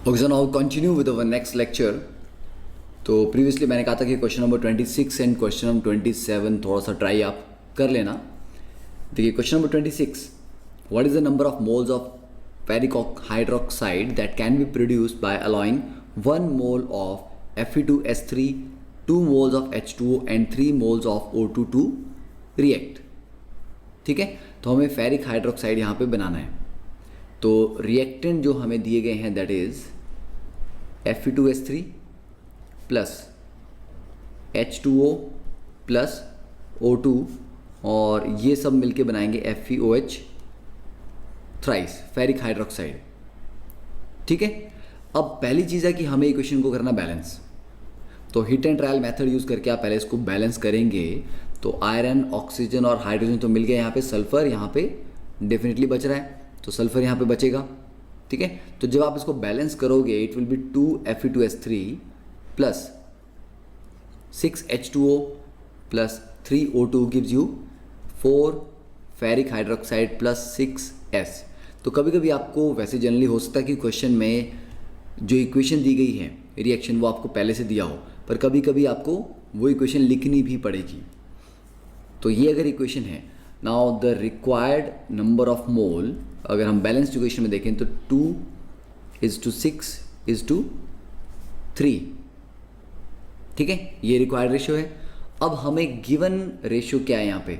Okay, so now continue with our next lecture. तो previously मैंने कहा था कि question number 26 and question number 27 थोड़ा सा ट्राई आप कर लेना। देखिए question number 26, what is the number of moles of ferric hydroxide that can be produced by allowing 1 mole of Fe2S3, 2 moles of H2O and 3 moles of O2 to react. ठीक है, तो हमें फेरिक हाइड्रोक्साइड यहाँ पे बनाना है। तो reactant जो हमें दिए गए हैं that is Fe2S3 plus H2O plus O2 और ये सब मिलके बनाएंगे FeOH थ्राइस फेरिक हाइड्रोक्साइड। ठीक है, अब पहली चीज़ है कि हमें इक्वेशन को करना बैलेंस। तो hit and trial method use करके आप पहले इसको बैलेंस करेंगे। तो आयरन, ऑक्सीजन और हाइड्रोजन तो मिल गया, यहाँ पे सल्फर यहाँ पे डेफिनेटली बच रहा है, तो सल्फर यहाँ पे बचेगा। ठीक है, तो जब आप इसको बैलेंस करोगे it will B 2 Fe2S3 plus 6 H2O plus 3 O2 gives you 4 ferric hydroxide plus 6 S। तो कभी कभी आपको वैसे जनरली हो सकता है कि क्वेश्चन में जो इक्वेशन दी गई है रिएक्शन वो आपको पहले से दिया हो, पर कभी कभी आपको वो इक्वेशन लिखनी भी पड़ेगी। तो ये अगर इक्वेशन है, now the required number of mole, अगर हम बैलेंस्ड इक्वेशन में देखें तो 2:6 3। ठीक है, ये रिक्वायर्ड रेशियो है। अब हमें गिवन रेशियो क्या है, यहाँ पे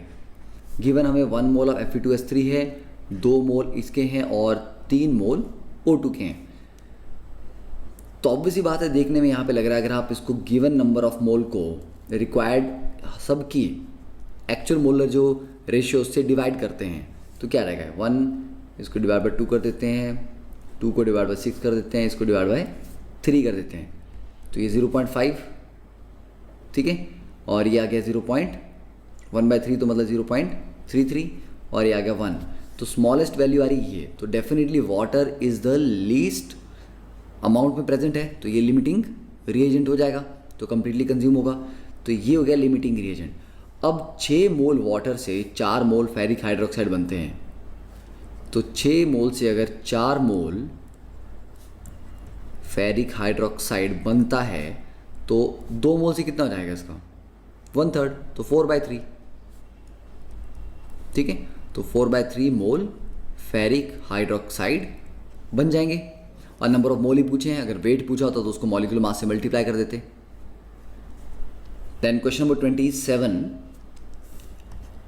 गिवन हमें 1 मोल ऑफ Fe2S3 है, 2 मोल इसके हैं और 3 मोल O2 के हैं। तो ऑब्वियसली बात है, देखने में यहाँ पे लग रहा है अगर आप इसको गिवन नंबर ऑफ मोल को रिक्वायर्ड सब की एक्चुअल मोलर जो रेशियो उससे डिवाइड करते हैं तो क्या रहेगा, 1 इसको डिवाइड बाय 2 कर देते हैं, 2 को डिवाइड बाय 6 कर देते हैं, इसको डिवाइड बाय 3 कर देते हैं, तो ये 0.5। ठीक है, और ये आ गया 0.1/3 तो मतलब 0.33 और ये आ गया 1। तो स्मॉलेस्ट वैल्यू आ रही है, तो definitely water is the least amount में प्रेजेंट है, तो ये लिमिटिंग रिएजेंट हो जाएगा, तो कंप्लीटली कंज्यूम होगा। तो ये हो गया लिमिटिंग रिएजेंट। अब 6 मोल वाटर से 4 मोल फेरिक हाइड्रोक्साइड बनते हैं, तो 6 मोल से अगर 4 मोल फेरिक हाइड्रोक्साइड बनता है तो 2 मोल से कितना हो जाएगा इसका 1/3, तो 4/3। ठीक है, तो 4/3 मोल फेरिक हाइड्रोक्साइड बन जाएंगे। और नंबर ऑफ मोल ही पूछे हैं, अगर वेट पूछा होता तो उसको मॉलिक्यूलर मास से मल्टीप्लाई कर देते। Then question number 27,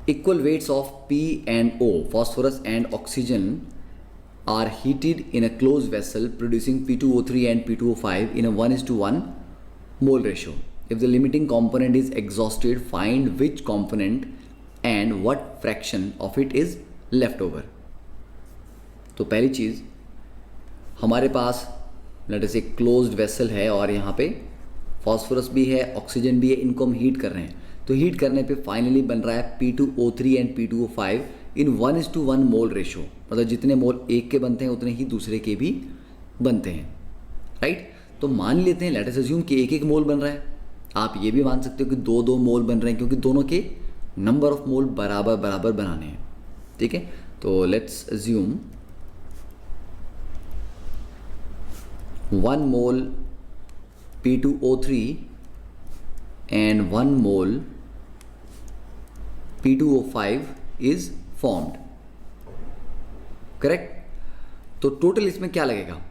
equal weights of P and O, phosphorus and oxygen, are heated in a closed vessel producing P2O3 and P2O5 in a 1:1 mole ratio. If the limiting component is exhausted, find which component and what fraction of it is left over. तो पहली चीज़, हमारे पास let us से closed vessel है और यहाँ पे phosphorus भी है, ऑक्सीजन भी है, इनको हम हीट कर रहे हैं। तो हीट करने पे फाइनली बन रहा है P2O3 and P2O5 in 1:1 mole ratio, मतलब जितने मोल एक के बनते हैं उतने ही दूसरे के भी बनते हैं। राइट, तो मान लेते हैं, लेट अस अज्यूम कि 1-1 मोल बन रहा है। आप ये भी मान सकते हो कि 2-2 मोल बन रहे हैं, क्योंकि दोनों के नंबर ऑफ मोल बराबर बराबर बनाने हैं। ठीक है, तो let's assume 1 mole P2O3 and 1 mole P2O5 is formed. Correct, तो टोटल इसमें क्या लगेगा,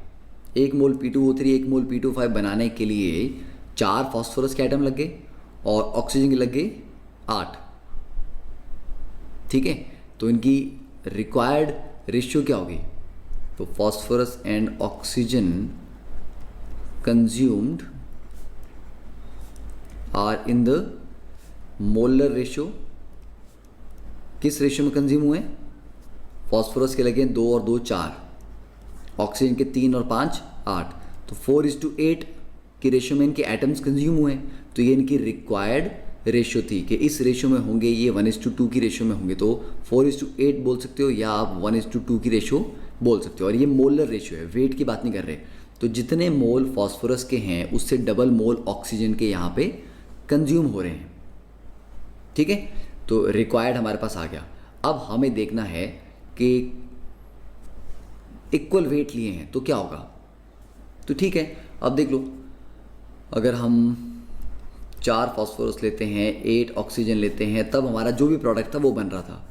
1 मोल P2O3 1 मोल P2O5 बनाने के लिए 4 फॉस्फोरस के आइटम लग गए और ऑक्सीजन के लग गए 8। ठीक है, तो इनकी रिक्वायर्ड रेशियो क्या होगी, तो phosphorus and oxygen consumed are in the molar ratio। किस रेशियो में कंज्यूम हुए, फॉस्फोरस के लगे 2 और 2 4, ऑक्सीजन के 3 और 5 8, तो 4:8 की रेशियो में इनके एटम्स कंज्यूम हुए। तो ये इनकी रिक्वायर्ड रेशियो थी कि इस रेशियो में होंगे, ये 1:2 की रेशियो में होंगे, तो 4:8 बोल सकते हो या आप 1:2 की रेशियो बोल सकते हो। और ये मोलर रेशियो है, वेट की बात नहीं कर रहे। तो जितने मोल फॉस्फोरस के हैं उससे डबल मोल ऑक्सीजन के यहाँ पे कंज्यूम हो रहे हैं। ठीक है, तो रिक्वायर्ड हमारे पास आ गया। अब हमें देखना है कि इक्वल वेट लिए हैं तो क्या होगा, तो ठीक है, अब देख लो, अगर हम 4 फास्फोरस लेते हैं, 8 ऑक्सीजन लेते हैं, तब हमारा जो भी प्रोडक्ट था वो बन रहा था।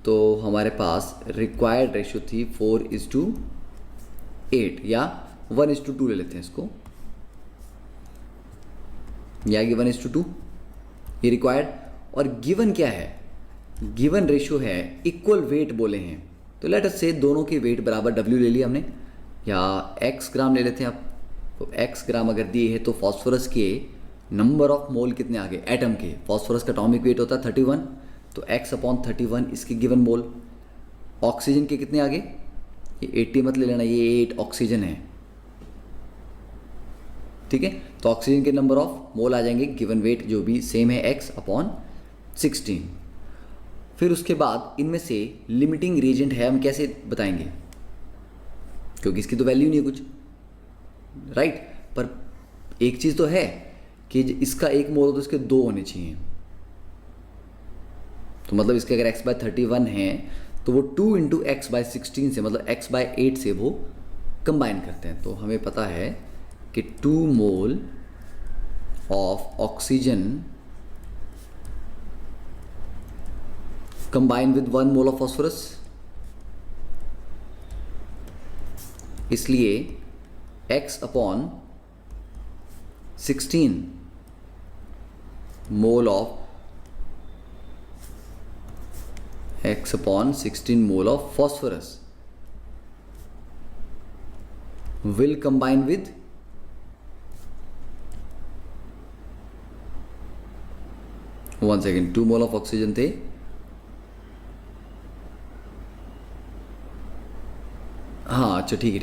तो हमारे पास रिक्वायर्ड रेशियो थी 4:8 या 1:2 ले लेते हैं इसको, या ये 1:2 ये रिक्वायर्ड। और गिवन क्या है, गिवन रेशियो है इक्वल वेट बोले हैं, तो लेट अस से दोनों के वेट बराबर W ले लिया हमने, या x ग्राम ले लेते हैं आप। तो x ग्राम अगर दिए है तो फॉस्फोरस के नंबर ऑफ मोल कितने आ गए, एटम के, फॉस्फोरस का एटॉमिक वेट होता है 31, तो x/31 इसके गिवन मोल। ऑक्सीजन के कितने आ गए, ये 80 मत ले लेना, ये 8 ऑक्सीजन है, ठीक है। तो ऑक्सीजन के नंबर ऑफ मोल आ जाएंगे, गिवन वेट जो भी सेम है x/16। फिर उसके बाद इनमें से लिमिटिंग रिएजेंट है, हम कैसे बताएंगे, क्योंकि इसकी तो वैल्यू नहीं है कुछ, राइट। पर एक चीज़ तो है कि इसका 1 मोल हो तो इसके 2 होने चाहिए, तो मतलब इसके अगर x/31 है तो वो 2 × x/16 से, मतलब x/8 से वो कंबाइन करते हैं। तो हमें पता है कि 2 मोल of oxygen combine with 1 mole of phosphorus, इसलिए x/16 mole of phosphorus will combine with 2 mole of oxygen थे, हाँ अच्छा ठीक है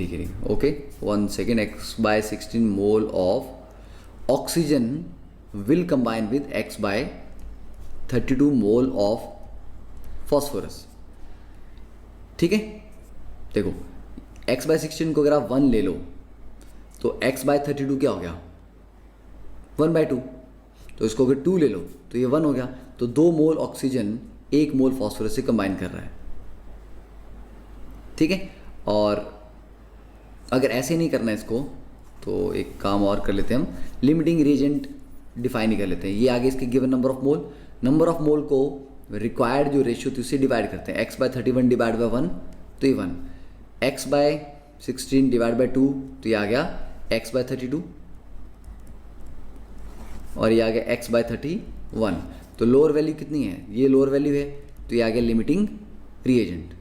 okay, 1 second, x/16 mole of oxygen will combine with x/32 mole of phosphorus, ठीक है। देखो x/16 को अगर आप 1 ले लो तो x/32 क्या हो गया, 1/2, तो इसको अगर 2 ले लो तो ये 1 हो गया। तो 2 मोल ऑक्सीजन 1 मोल फॉस्फोरस से कंबाइन कर रहा है, ठीक है। और अगर ऐसे नहीं करना है इसको, तो एक काम और कर लेते हैं हम, लिमिटिंग रिएजेंट डिफाइन ही कर लेते हैं। ये आगे इसके गिवन नंबर ऑफ मोल को रिक्वायर्ड जो रेशियो थी उससे डिवाइड करते हैं, x/31 डिवाइड बाय 1 तो ये 1, x/16 डिवाइड बाय 2 तो ये आ गया x/32, और ये आ गया x/31। तो लोअर वैल्यू कितनी है, ये लोअर वैल्यू है, तो ये आ गया लिमिटिंग रिएजेंट।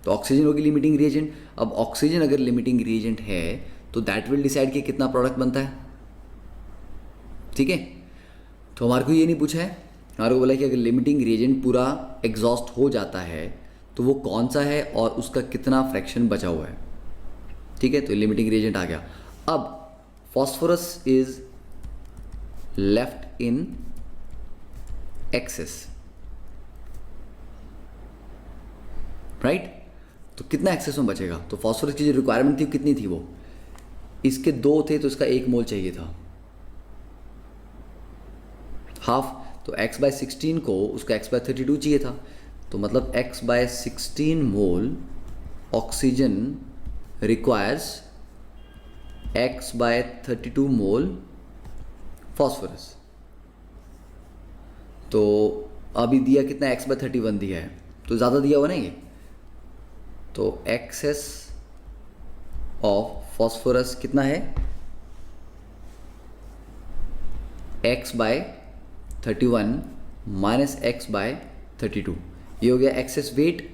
तो ऑक्सीजन होगी लिमिटिंग रिएजेंट। अब ऑक्सीजन अगर लिमिटिंग रिएजेंट है तो दैट विल डिसाइड कि कितना प्रोडक्ट बनता है, ठीक है। तो हमारे को ये नहीं पूछा है, हमारे को बोला कि अगर लिमिटिंग रिएजेंट पूरा एग्जॉस्ट हो जाता है तो वो कौन सा है और उसका कितना फ्रैक्शन बचा हुआ है, ठीक है। तो लिमिटिंग रिएजेंट आ गया। अब phosphorus is left in excess, right. तो कितना एक्सेस में बचेगा, तो फॉस्फोरस की जो रिक्वायरमेंट थी कितनी थी, वो इसके 2 थे तो इसका 1 मोल चाहिए था, हाफ। तो x/16 को उसका x/32 चाहिए था, तो मतलब x/16 मोल ऑक्सीजन रिक्वायर्स x/32 मोल फॉस्फोरस। तो अभी दिया कितना, x/31 दिया है, तो ज़्यादा दिया हुआ ना ये, तो एक्सेस ऑफ फॉस्फोरस कितना है, x/31 माइनस x/32, ये हो गया एक्सेस वेट,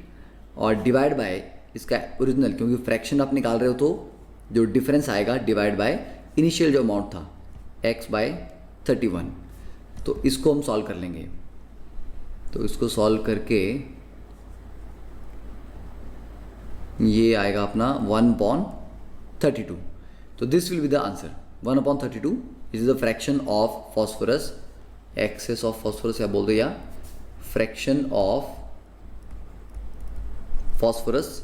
और डिवाइड बाय इसका ओरिजिनल, क्योंकि फ्रैक्शन आप निकाल रहे हो तो जो डिफरेंस आएगा डिवाइड बाय इनिशियल जो अमाउंट था x/31। तो इसको हम सॉल्व कर लेंगे, तो इसको सॉल्व करके ये आएगा अपना 1/32। तो this will be the answer, 1/32 is the fraction of phosphorus, excess of phosphorus या बोल दो, या fraction of phosphorus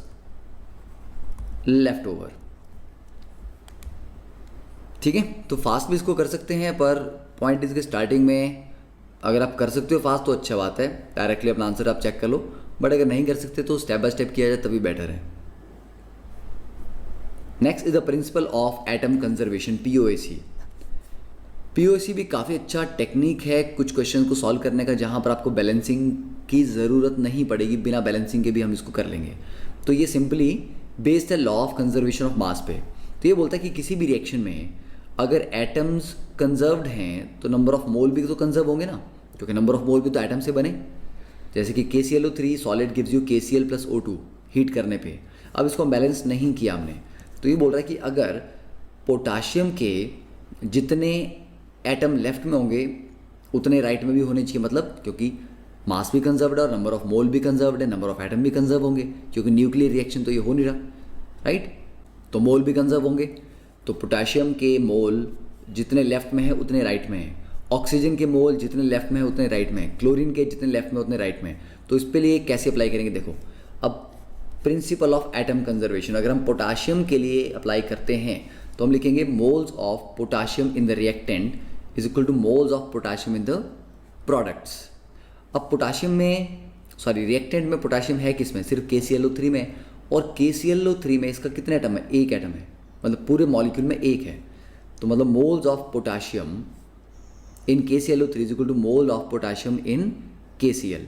left over, ठीक है। तो फास्ट भी इसको कर सकते हैं, पर पॉइंट इसके स्टार्टिंग में अगर आप कर सकते हो फास्ट तो अच्छा बात है, डायरेक्टली अपना आंसर आप चेक कर लो, बट अगर नहीं कर सकते तो स्टेप बाय स्टेप किया जाए तभी बेटर है। Next is the principle of atom conservation, POAC। POAC भी काफ़ी अच्छा टेक्निक है कुछ क्वेश्चन को सॉल्व करने का, जहाँ पर आपको बैलेंसिंग की ज़रूरत नहीं पड़ेगी, बिना बैलेंसिंग के भी हम इसको कर लेंगे। तो ये सिंपली बेस्ड है law of conservation of mass पे। तो ये बोलता है कि किसी भी रिएक्शन में अगर एटम्स कंजर्व्ड हैं तो नंबर ऑफ मोल भी तो कंजर्व होंगे ना, क्योंकि नंबर ऑफ मोल भी तो एटम से बने। जैसे कि KClO3 solid gives you KCl + O2 heat करने पे। अब इसको बैलेंस नहीं किया हमने, तो ये बोल रहा है कि अगर पोटाशियम के जितने एटम लेफ्ट में होंगे उतने राइट में भी होने चाहिए, मतलब क्योंकि मास भी कंजर्व्ड है और नंबर ऑफ मोल भी कंजर्व्ड है, नंबर ऑफ एटम भी कंजर्व होंगे, क्योंकि न्यूक्लियर रिएक्शन तो ये हो नहीं रहा, राइट। तो मोल भी कंजर्व होंगे। तो पोटाशियम के मोल जितने लेफ्ट में है उतने राइट में है, ऑक्सीजन के मोल जितने लेफ्ट में है उतने राइट में है, क्लोरीन के जितने लेफ्ट में उतने राइट में है। तो इस पे लिए कैसे अप्लाई करेंगे, देखो अब प्रिंसिपल ऑफ एटम कंजर्वेशन अगर हम पोटाशियम के लिए अप्लाई करते हैं तो हम लिखेंगे moles of potassium in the reactant is equal to moles of potassium in the products. अब पोटाशियम में रिएक्टेंट में पोटाशियम है किसमें, सिर्फ KClO3 में, और KClO3 में इसका कितने एटम है, एक एटम है, मतलब पूरे मॉलिक्यूल में एक है। तो मतलब moles of potassium in KClO3 is equal to mole of potassium in KCl।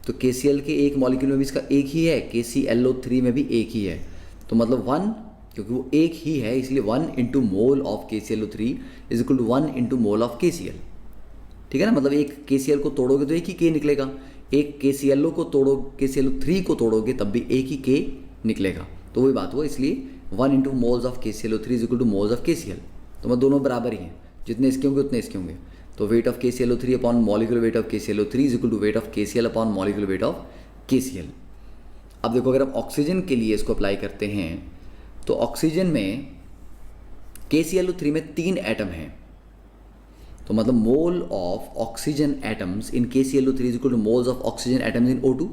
तो KCl के एक मॉलिक्यूल में भी इसका एक ही है, KClO3 में भी एक ही है, तो मतलब 1, क्योंकि वो एक ही है इसलिए 1 into mole of KClO3 is equal to 1 into mole of KCl। ठीक है ना, मतलब एक KCl को तोड़ोगे तो एक ही K निकलेगा, एक KClO3 को तोड़ोगे तब भी एक ही K निकलेगा। तो वही बात हुआ, इसलिए 1 into moles of KClO3 is equal to moles of KCl। तो मतलब दोनों बराबर ही हैं, जितने इसके होंगे उतने इसके होंगे। तो weight of KClO3 upon molecular weight of KClO3 is equal to weight of KCl upon molecular weight of KCl। अब देखो अगर हम ऑक्सीजन के लिए इसको अप्लाई करते हैं तो ऑक्सीजन में KClO3 में 3 एटम हैं, तो मतलब mole of oxygen atoms in KClO3 is equal to moles of oxygen atoms in O2।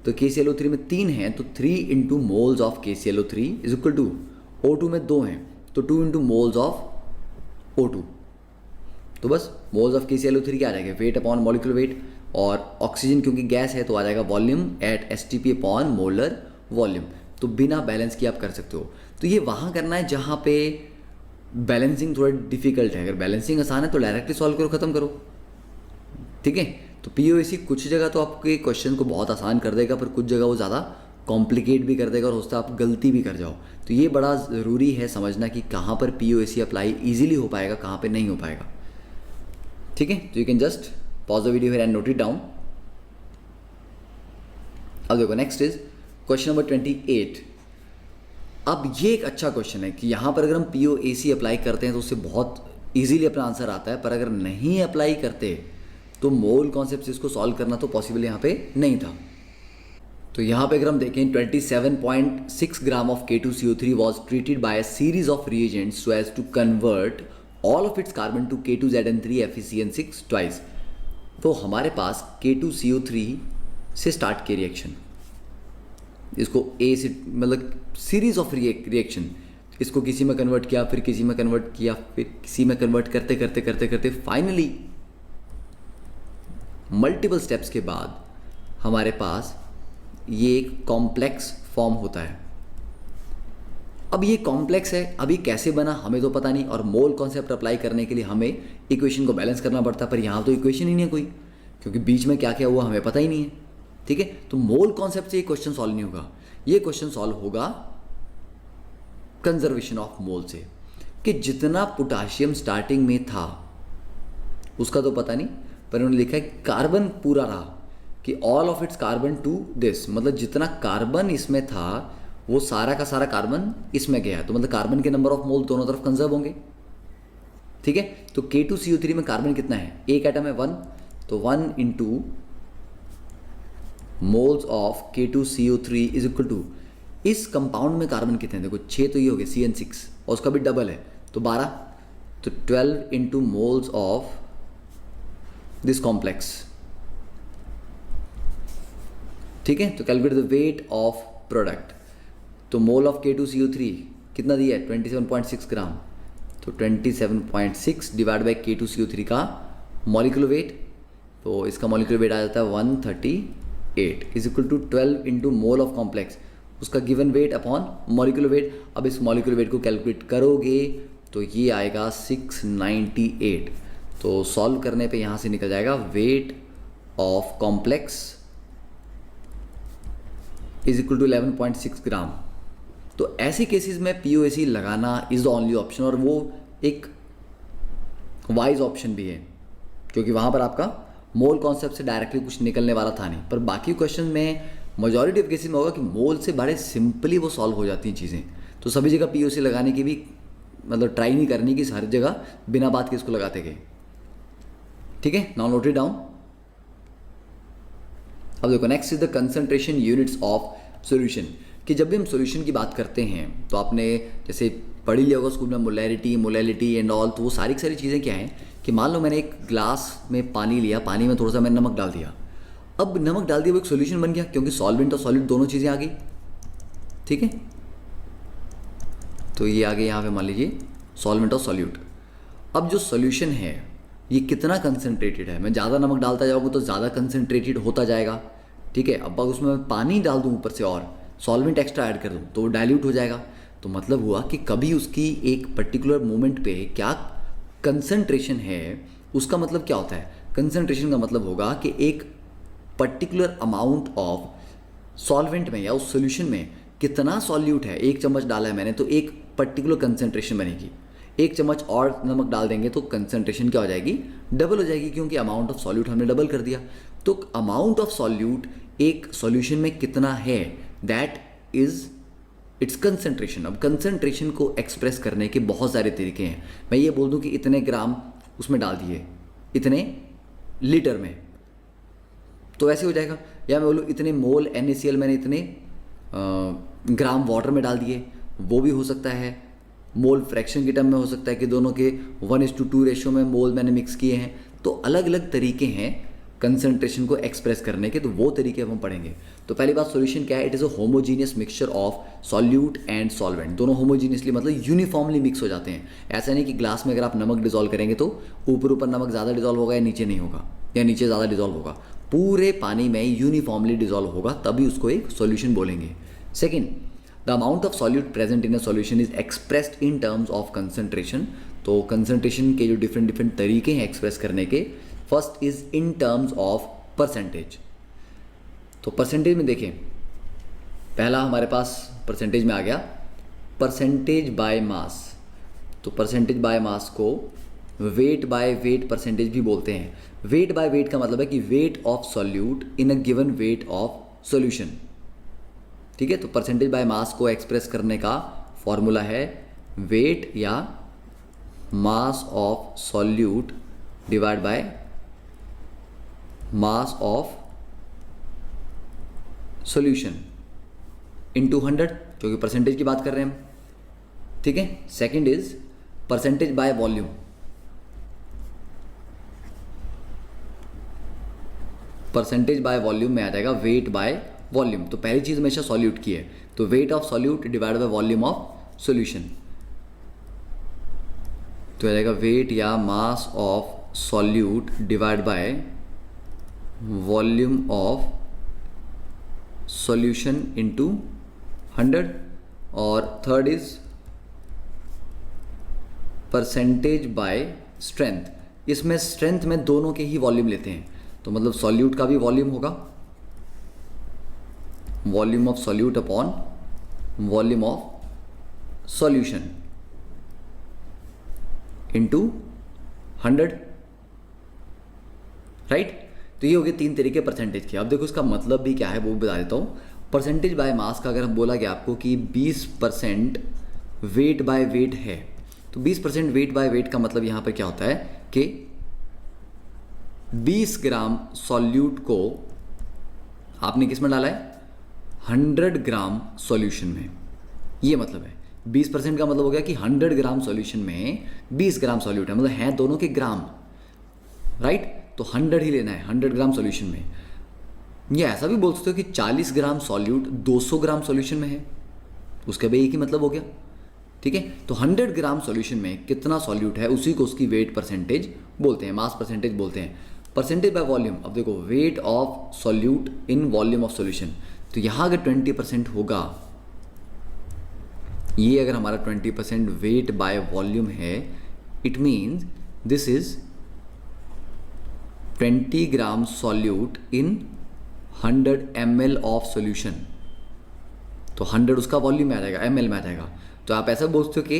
तो KClO3 में 3 हैं तो 3 into moles of KClO3 is equal to O2 में 2 हैं तो 2 इंटू मोल्स ऑफ O2। तो बस मोल्स ऑफ KClO3 क्या आ जाएगा, वेट अपॉन मॉलिक्यूलर वेट, और ऑक्सीजन क्योंकि गैस है तो आ जाएगा volume at STP upon molar volume. तो बिना बैलेंस किए आप कर सकते हो। तो ये वहाँ करना है जहाँ पे बैलेंसिंग थोड़ा डिफिकल्ट है। अगर बैलेंसिंग आसान है तो डायरेक्टली सॉल्व करो, ख़त्म करो, ठीक है। तो POAC कुछ जगह तो आपके क्वेश्चन को बहुत आसान कर देगा, पर कुछ जगह वो ज़्यादा कॉम्प्लिकेट भी कर देगा और उससे आप गलती भी कर जाओ। तो ये बड़ा ज़रूरी है समझना कि कहाँ पर POAC अप्लाई ईजिली हो पाएगा, कहाँ पर नहीं हो पाएगा, ठीक है। तो you can just pause the video here and note it down. अब देखो नेक्स्ट इज क्वेश्चन नंबर 28। अब ये एक अच्छा क्वेश्चन है कि यहाँ पर अगर हम POAC अप्लाई करते हैं तो उससे बहुत इजीली अपना आंसर आता है, पर अगर नहीं अप्लाई करते तो मोल कॉन्सेप्ट से इसको सॉल्व करना तो पॉसिबल यहाँ पे नहीं था। तो यहाँ पे अगर हम देखें 27.6 gram of K2CO3 was treated by a series of reagents so as to convert all of its carbon to K2ZN3 FeCN6 twice. तो हमारे पास K2CO3 से स्टार्ट किया रिएक्शन, इसको A से मतलब सीरीज ऑफ रिएक्शन, इसको किसी में कन्वर्ट किया, फिर किसी में कन्वर्ट किया, फिर किसी में कन्वर्ट करते करते करते करते फाइनली मल्टीपल स्टेप्स के बाद हमारे पास ये एक कॉम्प्लेक्स फॉर्म होता है। अब ये कॉम्प्लेक्स है, अभी कैसे बना हमें तो पता नहीं, और मोल कॉन्सेप्ट अप्लाई करने के लिए हमें इक्वेशन को बैलेंस करना पड़ता है, पर यहाँ तो इक्वेशन ही नहीं है कोई, क्योंकि बीच में क्या क्या हुआ हमें पता ही नहीं है, ठीक है। तो मोल कॉन्सेप्ट से ये क्वेश्चन सॉल्व नहीं होगा, ये क्वेश्चन सॉल्व होगा कंजर्वेशन ऑफ मोल से, कि जितना पोटाशियम स्टार्टिंग में था उसका तो पता नहीं, पर उन्होंने लिखा है कार्बन पूरा रहा कि all of its carbon to this, मतलब जितना कार्बन इसमें था वो सारा का सारा कार्बन इसमें गया, तो मतलब कार्बन के नंबर ऑफ मोल दोनों तरफ कंजर्व होंगे, ठीक है। तो K2CO3 में कार्बन कितना है, एक एटम है 1, तो 1 into moles of K2CO3 is equal to, इस कंपाउंड में कार्बन कितने हैं, देखो 6 तो ये हो गए CN6 और उसका भी डबल है तो 12, तो 12 into moles of this complex, ठीक है। तो calculate the weight of product, तो मोल ऑफ K2CO3 कितना दिया है 27.6 ग्राम, तो 27.6 डिवाइड बाई K2CO3 का मॉलिक्यूलर वेट, तो इसका मॉलिक्यूलर वेट आ जाता है 138 is equal to 12 into mole of complex, उसका given weight upon molecular weight. अब इस मॉलिक्यूलर वेट को कैलकुलेट करोगे तो ये आएगा 698। तो सॉल्व करने पे यहाँ से निकल जाएगा weight of complex is equal to 11.6 gram. तो ऐसे केसेस में POAC लगाना इज द ओनली ऑप्शन, और वो एक वाइज ऑप्शन भी है क्योंकि वहाँ पर आपका मोल कॉन्सेप्ट से डायरेक्टली कुछ निकलने वाला था नहीं। पर बाकी क्वेश्चन में मेजॉरिटी ऑफ केसेस में होगा कि मोल से बड़े सिंपली वो सॉल्व हो जाती हैं चीज़ें। तो सभी जगह POAC लगाने की भी मतलब ट्राई नहीं करनी कि हर जगह बिना बात के इसको लगाते गए। ठीक है, नाउ नोट इट डाउन। अब देखो next is the concentration units of solution, कि जब भी हम सॉल्यूशन की बात करते हैं तो आपने जैसे पढ़ी लिया होगा स्कूल में मोलैरिटी एंड ऑल। तो वो सारी चीज़ें क्या हैं कि मान लो मैंने एक ग्लास में पानी लिया, पानी में थोड़ा सा मैंने नमक डाल दिया। अब नमक डाल दिया वो एक सॉल्यूशन बन गया क्योंकि सॉल्वेंट और सॉलिड दोनों चीज़ें आ गई। ठीक है, तो ये आगे यहाँ पे मान लीजिए सॉल्वेंट और सॉल्यूट। अब जो सॉल्यूशन है ये कितना कंसनट्रेटेड है, मैं ज़्यादा नमक डालता जाऊँगा तो ज़्यादा कंसनट्रेटेड होता जाएगा। ठीक है, अब उसमें मैं पानी डाल दूँ ऊपर से और सॉल्वेंट एक्स्ट्रा ऐड कर दूँ तो वो डाइल्यूट हो जाएगा। तो मतलब हुआ कि कभी उसकी एक पर्टिकुलर मोमेंट पे क्या कंसंट्रेशन है, उसका मतलब क्या होता है, कंसंट्रेशन का मतलब होगा कि एक पर्टिकुलर अमाउंट ऑफ सॉल्वेंट में या उस सॉल्यूशन में कितना सॉल्यूट है। 1 चम्मच डाला है मैंने तो एक पर्टिकुलर कंसंट्रेशन बनेगी। 1 चम्मच और नमक डाल देंगे तो कंसंट्रेशन क्या हो जाएगी, डबल हो जाएगी, क्योंकि अमाउंट ऑफ सॉल्यूट हमने डबल कर दिया। तो अमाउंट ऑफ सॉल्यूट एक सॉल्यूशन में कितना है, दैट इज इट्स कंसंट्रेशन। अब कंसंट्रेशन को एक्सप्रेस करने के बहुत सारे तरीके हैं। मैं ये बोल दूं कि इतने ग्राम उसमें डाल दिए इतने लीटर में तो ऐसे हो जाएगा, या मैं बोलूँ इतने मोल NaCl मैंने इतने ग्राम वाटर में डाल दिए, वो भी हो सकता है। मोल फ्रैक्शन के टर्म में हो सकता है कि दोनों के 1:2 रेशियो में मोल मैंने मिक्स किए हैं। तो अलग अलग तरीके हैं कंसंट्रेशन को एक्सप्रेस करने के, तो वो तरीके हम पढ़ेंगे। तो पहली बात, सॉल्यूशन क्या है, it is a homogeneous mixture of solute and solvent. दोनों होमोजीनियसली मतलब यूनिफॉर्मली मिक्स हो जाते हैं। ऐसा नहीं कि ग्लास में अगर आप नमक डिजोल्व करेंगे तो ऊपर नमक ज़्यादा डिजोल्व होगा या नीचे नहीं होगा, या नीचे ज़्यादा डिजोल्व होगा। पूरे पानी में यूनिफॉर्मली डिजोल्व होगा, तभी उसको एक सॉल्यूशन बोलेंगे। Second, the amount of solute present in a solution is expressed in terms of concentration. तो कंसंट्रेशन के जो डिफरेंट तरीके हैं एक्सप्रेस करने के, first is in terms of percentage. तो परसेंटेज में देखें, पहला हमारे पास परसेंटेज में आ गया परसेंटेज बाय मास। तो परसेंटेज बाय मास को वेट बाय वेट परसेंटेज भी बोलते हैं। वेट बाय वेट का मतलब है कि weight of solute in a given weight of solution. ठीक है, तो परसेंटेज बाय मास को एक्सप्रेस करने का फॉर्मूला है वेट या mass of solute divide by mass of solution into 100, क्योंकि परसेंटेज की बात कर रहे हैं हम। ठीक है, second is percentage by volume. Percentage by volume में आ जाएगा वेट बाय वॉल्यूम। तो पहली चीज हमेशा सॉल्यूट की है, तो weight of solute divide by volume of solution. तो आ जाएगा वेट या mass of solute divide by volume of solution into 100। और third is percentage by strength. इसमें स्ट्रेंथ में दोनों के ही वॉल्यूम लेते हैं, तो मतलब सॉल्यूट का भी वॉल्यूम होगा, volume of solute upon volume of solution into 100, right. तो ये हो गए 3 तरीके परसेंटेज के। अब देखो इसका मतलब भी क्या है वो बता देता हूँ। परसेंटेज बाय मास का अगर बोला गया आपको कि 20% वेट बाय वेट है, तो 20% वेट बाय वेट का मतलब यहाँ पर क्या होता है कि 20 ग्राम सॉल्यूट को आपने किस में डाला है, 100 ग्राम सॉल्यूशन में। ये मतलब है 20% का मतलब हो गया कि 100 ग्राम सॉल्यूशन में 20 ग्राम सॉल्यूट है, मतलब हैं दोनों के ग्राम, राइट। तो 100 ही लेना है 100 ग्राम सॉल्यूशन में। ये ऐसा भी बोल सकते हो कि 40 ग्राम सॉल्यूट 200 ग्राम सॉल्यूशन में है, उसका भी एक ही मतलब हो गया। ठीक है, तो 100 ग्राम सॉल्यूशन में कितना सॉल्यूट है उसी को उसकी वेट परसेंटेज बोलते हैं, मास परसेंटेज बोलते हैं। परसेंटेज बाय वॉल्यूम, अब देखो weight of solute in volume of solution, तो यहाँ अगर 20% होगा ये अगर हमारा 20% वेट बाय वॉल्यूम है, it means this is 20 gram solute in 100 ml of solution. तो 100 उसका वॉल्यूम में आ जाएगा, ml में आ जाएगा। तो आप ऐसा बोलते हो कि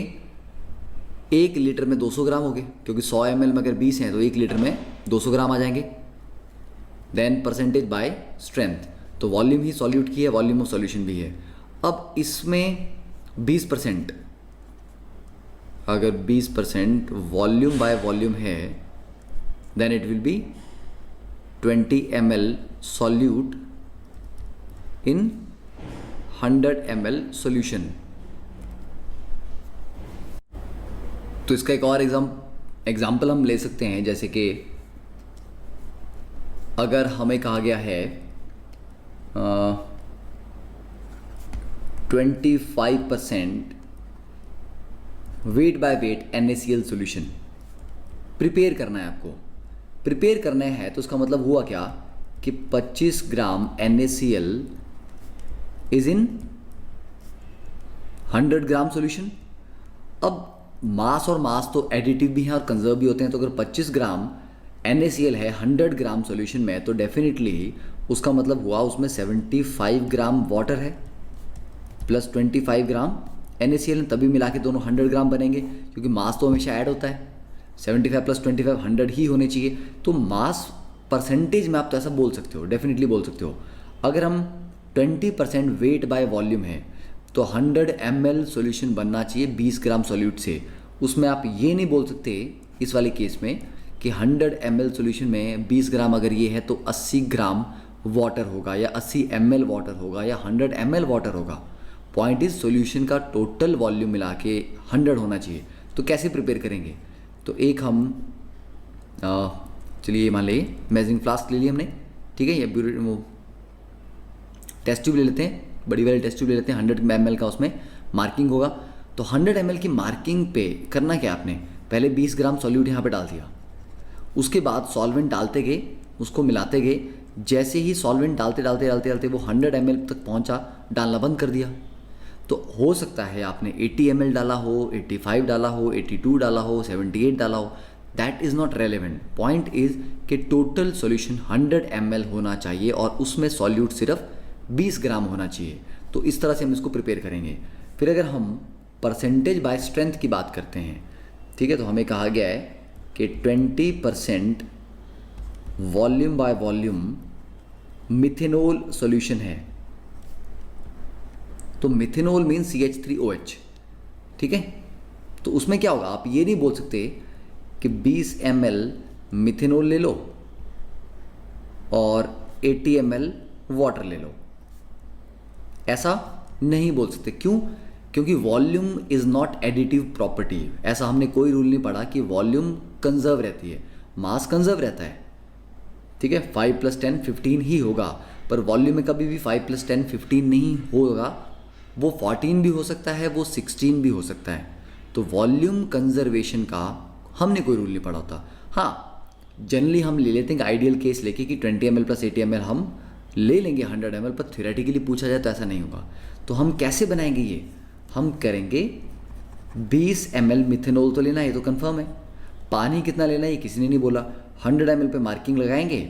1 लीटर में 200 ग्राम हो गए, क्योंकि 100 ml में अगर 20 हैं तो 1 लीटर में 200 ग्राम आ जाएंगे। देन परसेंटेज बाय स्ट्रेंथ, तो वॉल्यूम ही सॉल्यूट की है, वॉल्यूम ऑफ सॉल्यूशन भी है। अब इसमें 20%, अगर 20% वॉल्यूम बाय वॉल्यूम है, then it will be 20 ml solute in 100 ml solution. तो इसका एक और एग्जाम्पल हम ले सकते हैं, जैसे कि अगर हमें कहा गया है 25% weight by weight NaCl solution prepare करना है आपको। प्रिपेयर करना है तो उसका मतलब हुआ क्या कि 25 ग्राम NaCl is in 100 gram solution. अब मास और मास तो एडिटिव भी हैं और कंजर्व भी होते हैं, तो अगर 25 ग्राम NaCl है 100 ग्राम सॉल्यूशन में, तो डेफिनेटली उसका मतलब हुआ उसमें 75 ग्राम वाटर है प्लस 25 ग्राम NaCl, तभी मिला के दोनों 100 ग्राम बनेंगे, क्योंकि मास तो हमेशा ऐड होता है। 75 प्लस 25 100 ही होने चाहिए। तो मास परसेंटेज में आप तो ऐसा बोल सकते हो, डेफिनेटली बोल सकते हो। अगर हम 20% वेट बाय वॉल्यूम है तो 100 ml सॉल्यूशन बनना चाहिए 20 ग्राम सॉल्यूट से। उसमें आप ये नहीं बोल सकते इस वाले केस में कि 100 ml सॉल्यूशन में 20 ग्राम अगर ये है तो 80 ग्राम वाटर होगा या 80 ml वाटर होगा या 100 ml वाटर होगा। पॉइंट इज सॉल्यूशन का टोटल वॉल्यूम मिला के 100 होना चाहिए। तो कैसे प्रिपेयर करेंगे? तो एक हम चलिए मान लीजिए मेजरिंग फ्लास्क ले लिया हमने, ठीक है, ये वो टेस्ट ट्यूब ले लेते हैं, बड़ी वाली टेस्ट ट्यूब ले लेते हैं, 100 ml का उसमें मार्किंग होगा। तो 100 ml की मार्किंग पे करना क्या आपने, पहले 20 ग्राम सॉल्यूट यहाँ पे डाल दिया, उसके बाद सॉल्वेंट डालते गए, उसको मिलाते गए। जैसे ही सॉल्वेंट डालते डालते डालते डालते वो 100 ml तक पहुँचा, डालना बंद कर दिया। तो हो सकता है आपने 80 ml डाला हो, 85 डाला हो, 82 डाला हो, 78 डाला हो, that is not relevant. Point is कि टोटल सॉल्यूशन 100 ml होना चाहिए और उसमें सॉल्यूट सिर्फ 20 ग्राम होना चाहिए। तो इस तरह से हम इसको प्रिपेयर करेंगे। फिर अगर हम परसेंटेज बाय स्ट्रेंथ की बात करते हैं, ठीक है, तो हमें कहा गया है कि 20% volume by volume methanol solution है। तो मिथेनॉल मीन CH3OH, ठीक है। तो उसमें क्या होगा, आप ये नहीं बोल सकते कि 20 ml मिथेनॉल ले लो और 80 ml वाटर ले लो, ऐसा नहीं बोल सकते। क्यों? क्योंकि volume is not additive property. ऐसा हमने कोई रूल नहीं पढ़ा कि वॉल्यूम कंजर्व रहती है, मास कंजर्व रहता है, ठीक है। 5 + 10 15 ही होगा, पर वॉल्यूम में कभी भी 5 + 10 15 नहीं होगा। वो 14 भी हो सकता है, वो 16 भी हो सकता है। तो वॉल्यूम कंजर्वेशन का हमने कोई रूल नहीं पढ़ा होता। हाँ, जनरली हम ले लेते हैं आइडियल केस लेके कि 20 ml + 80 ml हम ले लेंगे 100 ml, पर थ्योरेटिकली पूछा जाए तो ऐसा नहीं होगा। तो हम कैसे बनाएंगे ये, हम करेंगे 20 ml मिथेनॉल तो लेना है, ये तो कंफर्म है। पानी कितना लेना है ये किसी ने नहीं बोला। 100 ml पे मार्किंग लगाएंगे,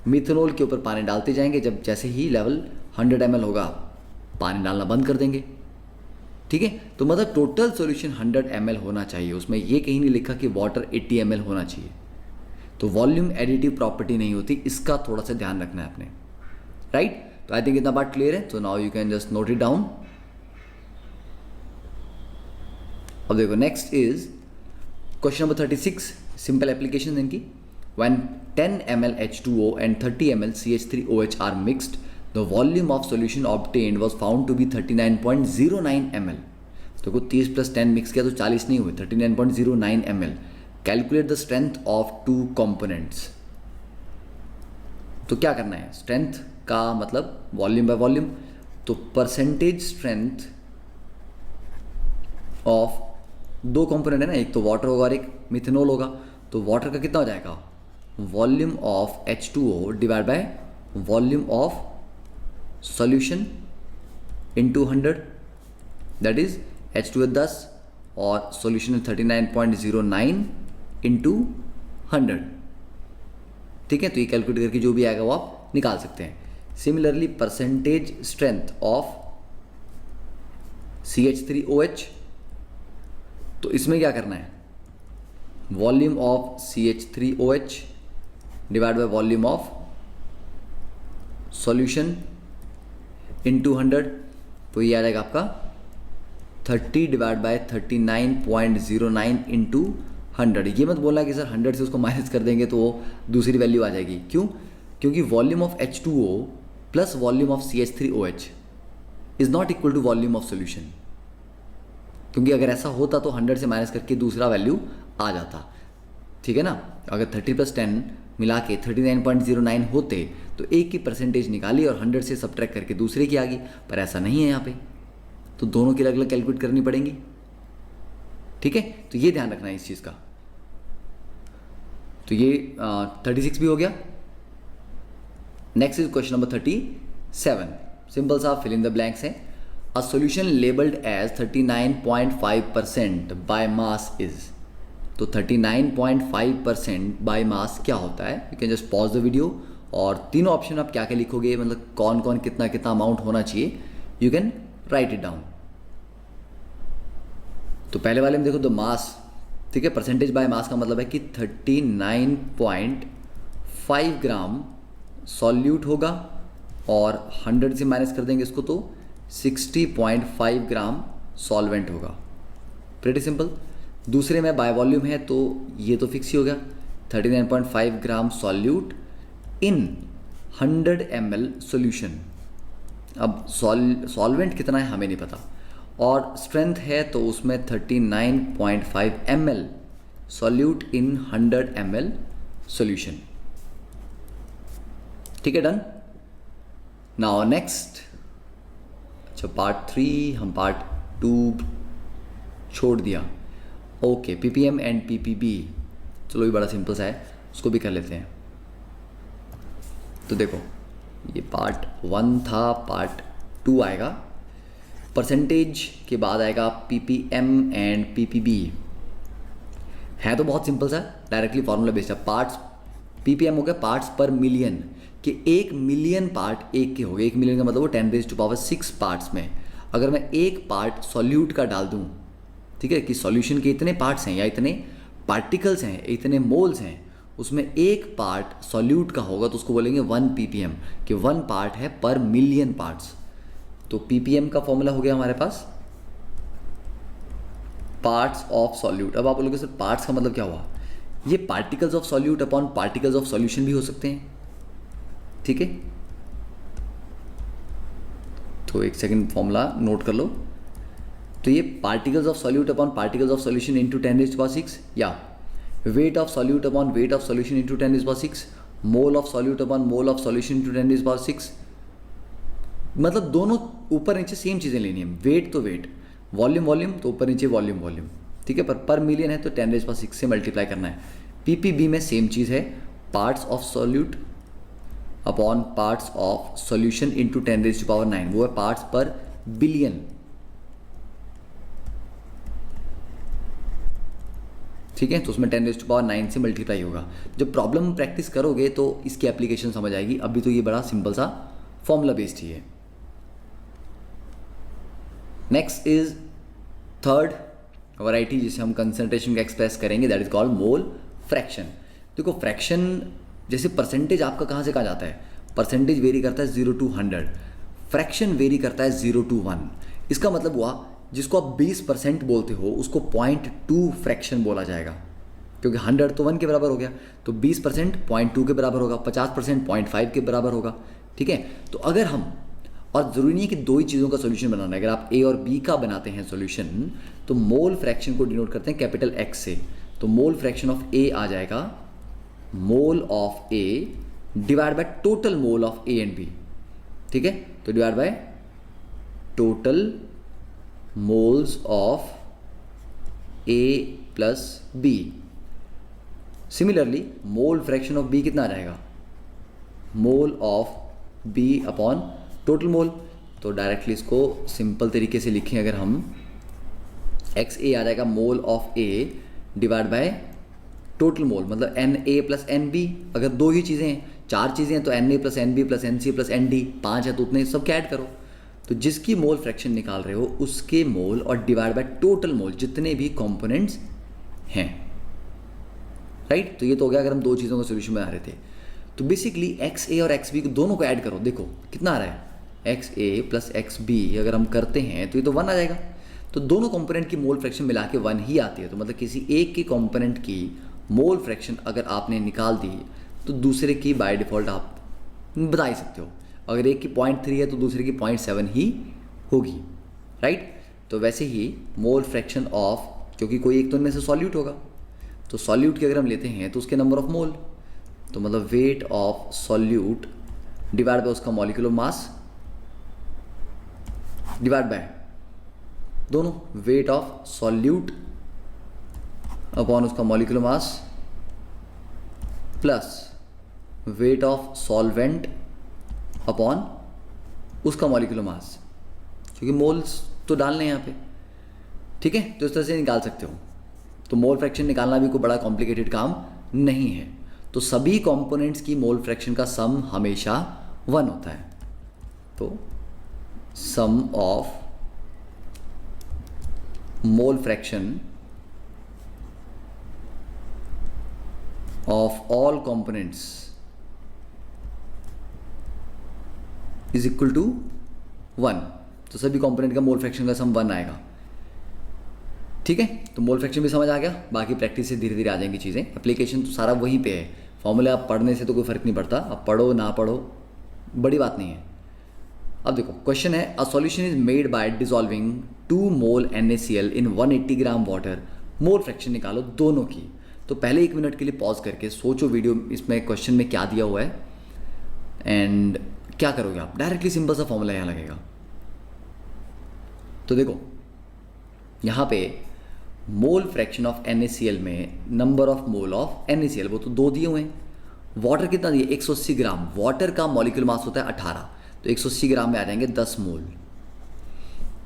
मिथेनॉल के ऊपर पानी डालते जाएंगे, जब जैसे ही लेवल 100 ml होगा पानी डालना बंद कर देंगे, ठीक है। तो मतलब टोटल सॉल्यूशन 100 ml होना चाहिए, उसमें ये कहीं नहीं लिखा कि वाटर 80 ml होना चाहिए। तो वॉल्यूम एडिटिव प्रॉपर्टी नहीं होती, इसका थोड़ा सा ध्यान रखना है आपने, राइट। तो आई थिंक इतना बात क्लियर है। तो now you can just note it down. अब देखो next is question number 36, simple application इनकी। When 10 ml H2O and 30 ml CH3OH are mixed, the volume of solution obtained was found to be 39.09 ml। तो को 30 + 10 mix किया तो 40 नहीं हुए, 39.09 ml। Calculate the strength of 2 components. तो क्या करना है, स्ट्रेंथ का मतलब वॉल्यूम बाय वॉल्यूम। तो परसेंटेज स्ट्रेंथ ऑफ 2 कंपोनेंट है ना, एक तो वाटर होगा और एक मिथेनॉल होगा। तो वाटर का कितना हो जाएगा, volume of H2O divide by volume of solution into 100, that is H2 है 10 और सॉल्यूशन है 39.09 इंटू 100, ठीक है। तो ये कैलकुलेट करके जो भी आएगा वो आप निकाल सकते हैं। Similarly percentage strength of CH3OH, तो इसमें क्या करना है, volume of CH3OH divide by volume of solution into 100, तो ये आ जाएगा आपका 30 डिवाइड बाय 39.09 इंटू 100। ये मत बोलना कि सर 100 से उसको माइनस कर देंगे तो वो दूसरी वैल्यू आ जाएगी, क्यों? क्योंकि volume of H2O plus volume of CH3OH is not equal to volume of solution, क्योंकि अगर ऐसा होता तो 100 से माइनस करके दूसरा वैल्यू आ जाता, ठीक है ना। अगर 30 + 10 मिला के 39.09 होते तो एक की परसेंटेज निकाली और 100 से सब्ट्रैक्ट करके दूसरे की आ गई, पर ऐसा नहीं है यहाँ पे, तो दोनों की अलग अलग कैलकुलेट करनी पड़ेंगी, ठीक है। तो ये ध्यान रखना है इस चीज़ का। तो ये 36 भी हो गया। Next is question number 37। Simple सा फिल इन द ब्लैंक्स है। A solution labelled as 39.5% by mass is, तो 39.5% बाय मास क्या होता है? You can just pause the video और तीनों ऑप्शन आप क्या क्या लिखोगे, मतलब कौन कौन कितना कितना अमाउंट होना चाहिए, you can write it down. तो पहले वाले में देखो द मास, ठीक है, परसेंटेज बाय मास का मतलब है कि 39.5 ग्राम सॉल्यूट होगा और 100 से माइनस कर देंगे इसको तो 60.5 ग्राम सॉल्वेंट होगा। Pretty simple. दूसरे में बाय वॉल्यूम है तो ये तो फिक्स ही हो गया, 39.5 ग्राम सॉल्यूट इन 100 ml सॉल्यूशन। अब सॉल्वेंट कितना है हमें नहीं पता, और स्ट्रेंथ है तो उसमें 39.5 ml solute in 100 ml solution, ठीक है, डन। नाउ नेक्स्ट, अच्छा पार्ट 3 हम पार्ट 2 छोड़ दिया। ओके, PPM एंड PPB, चलो ये बड़ा सिंपल सा है, उसको भी कर लेते हैं। तो देखो ये पार्ट 1 था, पार्ट 2 आएगा। परसेंटेज के बाद आएगा PPM एंड PPB। है तो बहुत सिंपल सा, डायरेक्टली फॉर्मूला बेस्ड है। पार्ट्स PPM हो गया पार्ट्स पर मिलियन, कि 1 मिलियन पार्ट एक के हो गए। 1 मिलियन का मतलब वो 10⁻⁶ पार्ट्स में। अगर मैं एक पार्ट सॉल्यूट का डाल दूं, ठीक है, कि सॉल्यूशन के इतने पार्ट्स हैं या इतने पार्टिकल्स हैं, इतने मोल्स हैं, उसमें एक पार्ट सॉल्यूट का होगा तो उसको बोलेंगे 1 ppm, कि 1 पार्ट है पर मिलियन पार्ट्स। तो ppm का फॉर्मूला हो गया हमारे पास पार्ट्स ऑफ सॉल्यूट। अब आप बोलोगे सर पार्ट्स का मतलब क्या हुआ? ये particles of solute upon particles of solution भी हो सकते हैं, ठीक है। तो एक सेकंड फॉर्मूला नोट कर लो। तो ये particles of solute upon particles of solution into 10⁶, या weight of solute upon weight of solution into 10⁶, mole of solute upon mole of solution into 10⁶। मतलब दोनों ऊपर नीचे सेम चीज़ें लेनी है। वेट तो वेट, वॉल्यूम वॉल्यूम तो ऊपर नीचे वॉल्यूम वॉल्यूम, ठीक है। पर मिलियन है तो 10⁶ से मल्टीप्लाई करना है। PPB में सेम चीज़ है, parts of solute upon parts of solution into 10⁹, वो है पार्ट्स पर बिलियन, ठीक है। तो उसमें 10⁹ से मल्टीप्लाई होगा। जब प्रॉब्लम प्रैक्टिस करोगे तो इसकी एप्लीकेशन समझ आएगी। अभी तो ये बड़ा सिंपल सा फॉर्मूला बेस्ड ही है। नेक्स्ट इज थर्ड वैरायटी जिसे हम कंसंट्रेशन का एक्सप्रेस करेंगे, that is called mole fraction. देखो फ्रैक्शन जैसे परसेंटेज आपका कहाँ से कहाँ जाता है, परसेंटेज वेरी करता है 0 to 100, फ्रैक्शन वेरी करता है 0 to 1। इसका मतलब हुआ जिसको आप 20% बोलते हो उसको 0.2 फ्रैक्शन बोला जाएगा, क्योंकि 100 तो 1 के बराबर हो गया, तो 20% 0.2 के बराबर होगा, 50% 0.5 के बराबर होगा, ठीक है। तो अगर हम, और ज़रूरी नहीं है कि दो ही चीज़ों का सोल्यूशन बनाना है, अगर आप A और B का बनाते हैं सोल्यूशन तो मोल फ्रैक्शन को डिनोट करते हैं कैपिटल X से। तो मोल फ्रैक्शन ऑफ A आ जाएगा mole of A divide by total mole of A and B, ठीक है। तो divide by total moles of A plus B। Similarly mole fraction of B कितना आ जाएगा, mole of B upon total mole. तो directly इसको simple तरीके से लिखें अगर हम, एक्स ए आ जाएगा mole of A divide by total mole, मतलब N A plus N B. अगर दो ही चीज़ें हैं, चार चीज़ें हैं तो N A plus N B plus N C plus N D, पाँच है तो उतने सब के ऐड करो। तो जिसकी मोल फ्रैक्शन निकाल रहे हो उसके मोल और डिवाइड बाय टोटल मोल जितने भी कंपोनेंट्स हैं, राइट। तो ये तो हो गया अगर हम दो चीज़ों का सोल्यूशन बना रहे थे। तो बेसिकली एक्स ए और एक्स बी दोनों को ऐड करो, देखो कितना आ रहा है, एक्स ए प्लस एक्स बी अगर हम करते हैं तो ये तो 1 आ जाएगा। तो दोनों कंपोनेंट की मोल फ्रैक्शन मिला के 1 ही आती है। तो मतलब किसी एक की कंपोनेंट की मोल फ्रैक्शन अगर आपने निकाल दी तो दूसरे की बाय डिफ़ॉल्ट आप बता ही सकते हो। अगर एक की 0.3 है तो दूसरे की 0.7 ही होगी, राइट। तो वैसे ही मोल फ्रैक्शन ऑफ, क्योंकि कोई एक तो इनमें से सॉल्यूट होगा, तो सॉल्यूट की अगर हम लेते हैं तो उसके नंबर ऑफ मोल, तो मतलब weight of solute divide by उसका मॉलिक्यूलर मास डिवाइड बाय दोनों वेट ऑफ सॉल्यूट अपॉन उसका molecular mass plus weight of solvent upon उसका मॉलिक्यूलर मास, क्योंकि मोल्स तो डालने हैं यहाँ पे, ठीक है। तो इस तरह से निकाल सकते हो। तो मोल फ्रैक्शन निकालना भी कोई बड़ा कॉम्प्लिकेटेड काम नहीं है। तो सभी कंपोनेंट्स की मोल फ्रैक्शन का सम हमेशा 1 होता है। तो sum of mole fraction of all components is equal to 1। तो सभी कंपोनेंट का मोल फ्रैक्शन का सम 1 आएगा, ठीक है। तो मोल फ्रैक्शन भी समझ आ गया, बाकी प्रैक्टिस से धीरे धीरे आ जाएंगी चीज़ें। एप्लीकेशन तो सारा वहीं पे है, फॉर्मूला आप पढ़ने से तो कोई फर्क नहीं पड़ता, अब पढ़ो ना पढ़ो बड़ी बात नहीं है। अब देखो क्वेश्चन है, a solution is made by dissolving 2 mole NaCl in 180 gram water. Mole fraction निकालो दोनों की। तो पहले 1 मिनट के लिए पॉज करके सोचो वीडियो इसमें क्वेश्चन में क्या दिया हुआ है एंड क्या करोगे आप। डायरेक्टली सिंपल सा फॉर्मूला यहाँ लगेगा। तो देखो यहाँ पे मोल फ्रैक्शन ऑफ NaCl में number of mole of NaCl वो तो 2 दिए हुए हैं। वाटर कितना दिए 180 ग्राम, वाटर का मॉलिक्यूलर मास होता है 18, तो 180 ग्राम में आ जाएंगे 10 मोल।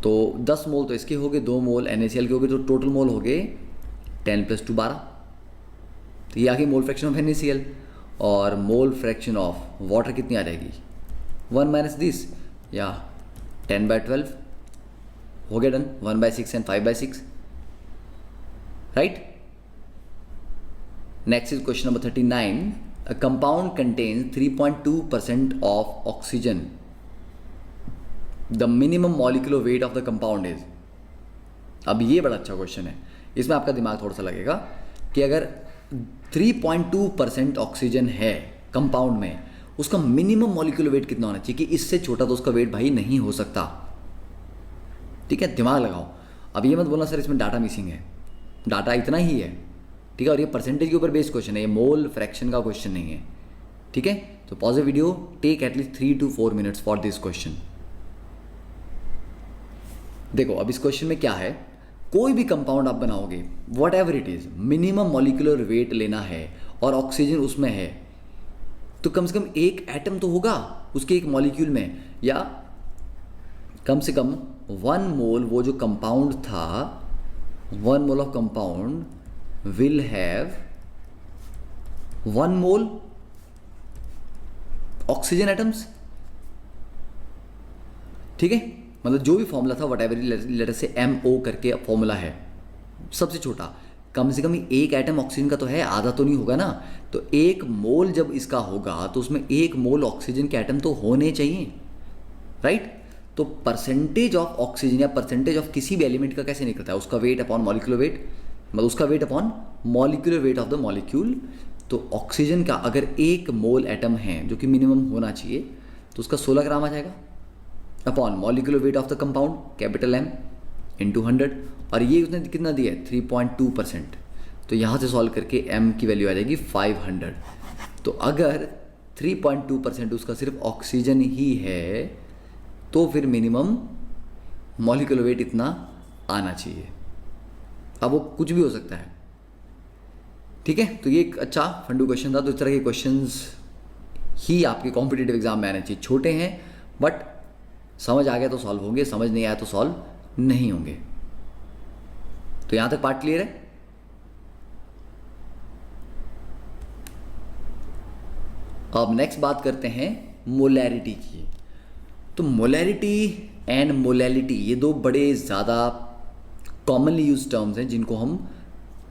तो 10 मोल तो इसके हो गए, 2 मोल NaCl के हो गए, तो टोटल मोल हो गए 10 + 2 12। तो ये आ गई मोल फ्रैक्शन ऑफ NaCl। और मोल फ्रैक्शन ऑफ वाटर कितनी आ जाएगी 1 - दिस या 10/12 हो गया done. 1/6 and 5/6, right. Next is question number 39। A compound contains 3.2% of oxygen. The minimum molecular weight of the compound is. अब ये बड़ा अच्छा क्वेश्चन है, इसमें आपका दिमाग थोड़ा सा लगेगा कि अगर 3.2% ऑक्सीजन है कंपाउंड में, उसका मिनिमम मॉलिक्यूलर वेट कितना होना चाहिए कि इससे छोटा तो उसका वेट भाई नहीं हो सकता, ठीक है। दिमाग लगाओ। अब ये मत बोलना सर इसमें डाटा मिसिंग है, डाटा इतना ही है, ठीक है। और ये परसेंटेज के ऊपर बेस्ड क्वेश्चन है, ये मोल फ्रैक्शन का क्वेश्चन नहीं है, ठीक है। तो pause the video, take at least 3 to 4 minutes for this question. देखो अब इस क्वेश्चन में क्या है, कोई भी कंपाउंड आप बनाओगे what ever it is, minimum molecular weight लेना है और ऑक्सीजन उसमें है, तो कम से कम एक एटम तो होगा उसके एक मॉलिक्यूल में, या कम से कम 1 मोल वो जो कंपाउंड था, 1 mole of compound will have 1 mole oxygen atoms, ठीक है। मतलब जो भी फॉर्मूला था वट एवर लेटर से MO करके फॉर्मूला है, सबसे छोटा, कम से कम एक एटम ऑक्सीजन का तो है, आधा तो नहीं होगा ना। तो 1 मोल जब इसका होगा तो उसमें 1 मोल ऑक्सीजन के एटम तो होने चाहिए, राइट। तो परसेंटेज ऑफ ऑक्सीजन या परसेंटेज ऑफ किसी भी एलिमेंट का कैसे निकलता है, उसका वेट अपॉन मॉलिक्यूलर वेट, मतलब उसका wait upon molecular weight of the molecule. तो ऑक्सीजन का अगर 1 मोल एटम है जो कि मिनिमम होना चाहिए, तो उसका 16 ग्राम आ जाएगा upon molecular weight of the compound capital M into 100। और ये उसने कितना दिया है 3.2%। तो यहाँ से सॉल्व करके M की वैल्यू आ जाएगी 500। तो अगर 3.2% उसका सिर्फ ऑक्सीजन ही है तो फिर मिनिमम मॉलिक्यूलर वेट इतना आना चाहिए। अब वो कुछ भी हो सकता है, ठीक है। तो ये एक अच्छा फंडू क्वेश्चन था। तो इस तरह के क्वेश्चंस ही आपके कॉम्पिटिटिव एग्जाम में आने चाहिए। छोटे हैं बट समझ आ गया तो सॉल्व होंगे, समझ नहीं आया तो सॉल्व नहीं होंगे। तो यहां तक पार्ट क्लियर है? अब नेक्स्ट बात करते हैं मोलैरिटी की। तो मोलैरिटी एंड मोलैलिटी ये दो बड़े ज़्यादा कॉमनली यूज टर्म्स हैं जिनको हम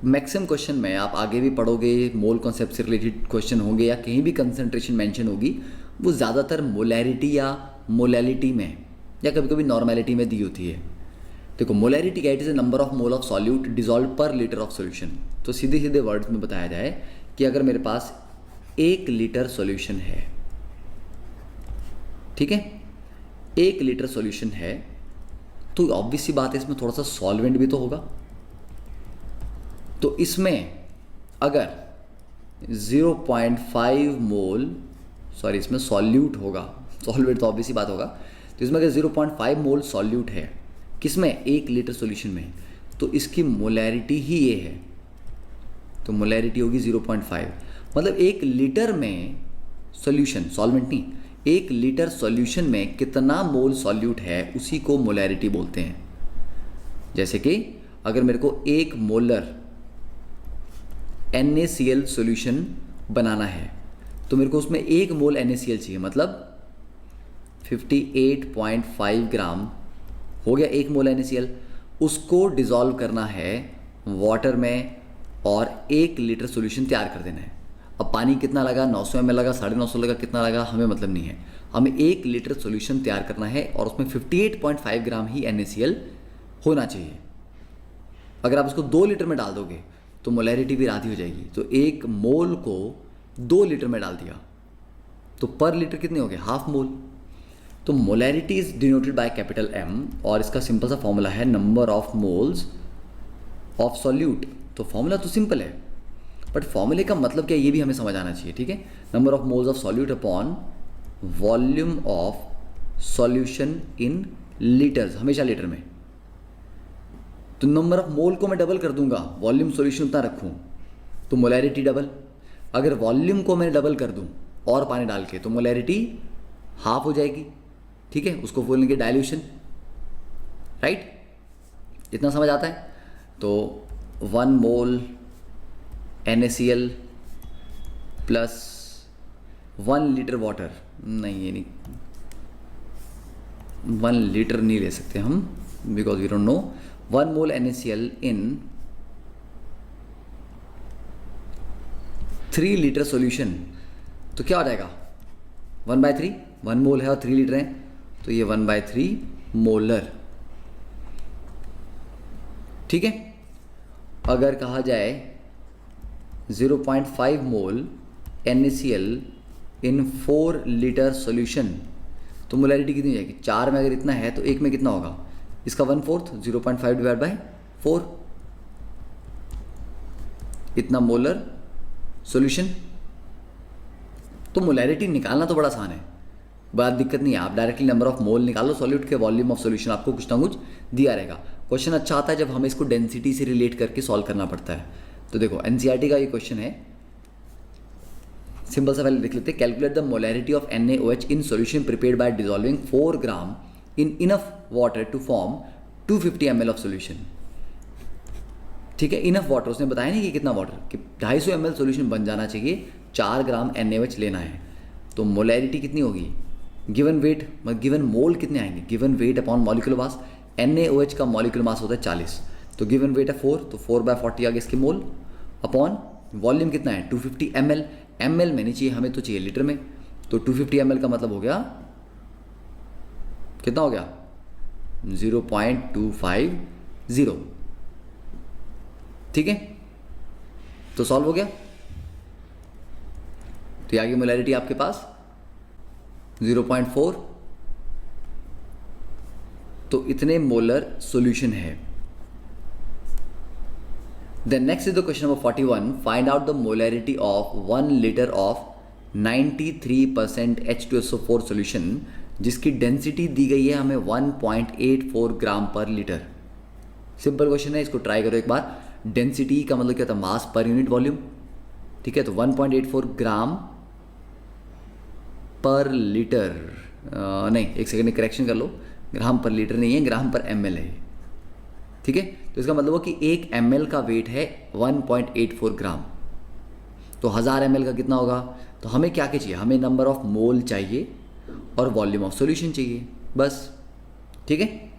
मैक्सिमम क्वेश्चन में, आप आगे भी पढ़ोगे, मोल कॉन्सेप्ट से रिलेटेड क्वेश्चन होंगे या कहीं भी कंसंट्रेशन मेंशन होगी, वो ज़्यादातर मोलैरिटी या मोलैलिटी में या कभी कभी नॉर्मैलिटी में दी होती है। देखो मोलैरिटी क्या, it is a number of mole of solute dissolve पर लीटर ऑफ सॉल्यूशन। तो सीधे सीधे वर्ड्स में बताया जाए कि अगर मेरे पास 1 लीटर सॉल्यूशन है, ठीक है, 1 लीटर सॉल्यूशन है, तो ऑब्वियस सी बात है इसमें थोड़ा सा सॉल्वेंट भी तो होगा। तो इसमें अगर 0.5 मोल, सॉरी इसमें सॉल्यूट होगा, सॉल्वेंट तो ऑब्वियस सी बात होगा, तो इसमें अगर 0.5 मोल सॉल्यूट है किसमें, 1 लीटर सॉल्यूशन में, तो इसकी मोलैरिटी ही ये है। तो मोलैरिटी होगी 0.5, मतलब 1 लीटर में सॉल्यूशन, सॉल्वेंट नहीं, 1 लीटर सॉल्यूशन में कितना मोल सॉल्यूट है उसी को मोलैरिटी बोलते हैं। जैसे कि अगर मेरे को 1 मोलर NaCl सॉल्यूशन बनाना है तो मेरे को उसमें 1 मोल NaCl चाहिए, मतलब 58.5 ग्राम हो गया 1 मोल NaCl। उसको डिज़ोल्व करना है वाटर में और 1 लीटर सॉल्यूशन तैयार कर देना है। अब पानी कितना लगा, 900 ml लगा, 950 लगा, कितना लगा हमें मतलब नहीं है, हमें 1 लीटर सॉल्यूशन तैयार करना है और उसमें 58.5 ग्राम ही NaCl होना चाहिए। अगर आप उसको 2 लीटर में डाल दोगे तो मोलैरिटी भी आधी हो जाएगी। तो 1 मोल को 2 लीटर में डाल दिया तो पर लीटर कितने हो गए, हाफ मोल। तो molarity is denoted by capital M और इसका सिंपल सा फॉर्मूला है number of moles of solute. तो फॉर्मूला तो सिंपल है बट फॉर्मूले का मतलब क्या ये भी हमें समझ आना चाहिए, ठीक है। Number of moles of solute upon volume of solution in litres, हमेशा लीटर में। तो नंबर ऑफ मोल को मैं डबल कर दूंगा, वॉल्यूम सॉल्यूशन उतना रखूं तो मोलैरिटी डबल। अगर वॉल्यूम को मैं डबल कर दूं और पानी डाल के तो मोलैरिटी हाफ हो जाएगी, ठीक है, उसको बोलेंगे डाइल्यूशन, राइट। इतना समझ आता है। तो 1 mole NaCl plus 1 litre water, नहीं ये नहीं, 1 लीटर नहीं ले सकते हम because we don't know. 1 mole NaCl in 3 litre solution, तो क्या हो जाएगा 1/3, 1 मोल है और 3 लीटर है तो ये 1/3 मोलर, ठीक है। अगर कहा जाए 0.5 मोल NaCl इन 4 लीटर सॉल्यूशन तो मोलैरिटी कितनी हो जाएगी, 4 में अगर इतना है तो 1 में कितना होगा, इसका 1/4, 0.5 डिवाइड बाय 4, इतना मोलर सॉल्यूशन। तो मोलैरिटी निकालना तो बड़ा आसान है, बात दिक्कत नहीं है, आप डायरेक्टली नंबर ऑफ मोल निकालो सॉल्यूट के, वॉल्यूम ऑफ सॉल्यूशन आपको कुछ ना कुछ दिया रहेगा। क्वेश्चन अच्छा आता है जब हमें इसको डेंसिटी से रिलेट करके सॉल्व करना पड़ता है। तो देखो NCERT का ये क्वेश्चन है, सिंपल सा पहले देख लेते हैं। Calculate the molarity of NaOH in solution prepared by dissolving 4 gram in enough water to form 250 ml of solution, ठीक है। इनफ वाटर उसने बताया नहीं कि कितना वाटर, कि 250 ml सॉल्यूशन बन जाना चाहिए, 4 ग्राम NaOH लेना है। तो मोलैरिटी कितनी होगी, गिवन वेट मतलब गिवन मोल कितने आएंगे, given weight upon molecular mass. NaOH का मॉलिक्यूलर मास होता है 40, तो गिवन वेट है 4, तो 4/40 आ गया इसके मोल, अपॉन वॉल्यूम कितना है 250 ml, ml में नहीं चाहिए हमें, तो चाहिए लीटर में। तो 250 ml का मतलब हो गया कितना हो गया 0.250, ठीक है। तो सॉल्व हो गया। तो आगे मोलैरिटी आपके पास 0.4, तो इतने मोलर सॉल्यूशन है। Then next is the question number 41. Find out the molarity of 1 liter of 93% H2SO4 solution जिसकी डेंसिटी दी गई है हमें 1.84 ग्राम पर लीटर। सिंपल क्वेश्चन है, इसको ट्राई करो एक बार। डेंसिटी का मतलब क्या था, मास पर यूनिट वॉल्यूम, ठीक है। तो 1.84 ग्राम पर लीटर, नहीं एक सेकंड करेक्शन कर लो, ग्राम पर लीटर नहीं है, ग्राम पर ml है, ठीक है। तो इसका मतलब हो कि 1 ml का वेट है 1.84 ग्राम, तो 1000 ml का कितना होगा। तो हमें क्या क्या चाहिए, हमें नंबर ऑफ मोल चाहिए और वॉल्यूम ऑफ सॉल्यूशन चाहिए, बस। ठीक है।